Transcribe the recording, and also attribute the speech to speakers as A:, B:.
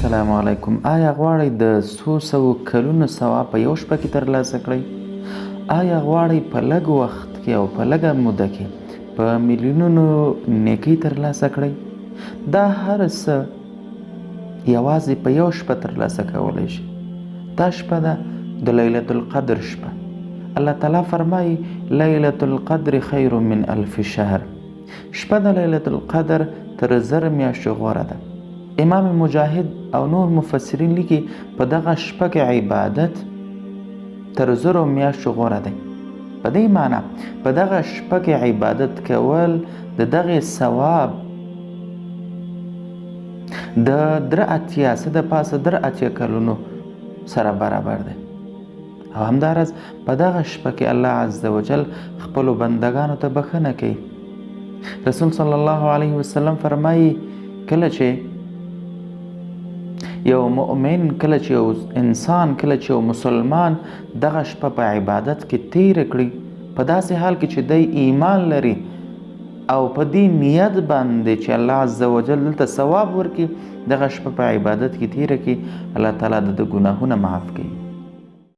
A: السلام علیکم. آیا غواړئ د څو سوو کلونو ثواب په یو شپه کې ترلاسه کړئ؟ آیا غواړئ په لږ وخت کې او په لږه موده کې په میلیونونو نیکۍ ترلاسه کړئ؟ دا هر څه یوازې په یو شپه ترلاسه کولی شئ. دا شپه ده د لیلة القدر شپه. الله تعالی فرمایي لیلة القدر خیر من الف شهر. شپه د لیلة القدر تر 1000 میاشتو غوره ده. امام مجاهد او نور مفسرین لیکي په دغه شپه کې عبادت تر 1000 میاشتو غوره دی. په دې معنی په دغه شپه کې عبادت کول د دغه ثواب د 83 د پاسه 83 کلونو سره برابر دی. او همداراز په دغه شپه کې الله عز وجل خپلو بندگانو ته بخښنه کوي. رسول صلی الله علیه وسلم فرمایي کله چې یو مؤمن، کله چې یو انسان، کله چې یو مسلمان دغه شپه په عبادت کې تیره کړي، په داسې حال کې چې دی ایمان لري او په دې نیت باندې چې الله عز وجل دلته ثواب ورکړي، دغه شپه په عبادت کې تیره کړي، الله تعالی د ګناهونه معاف کوي.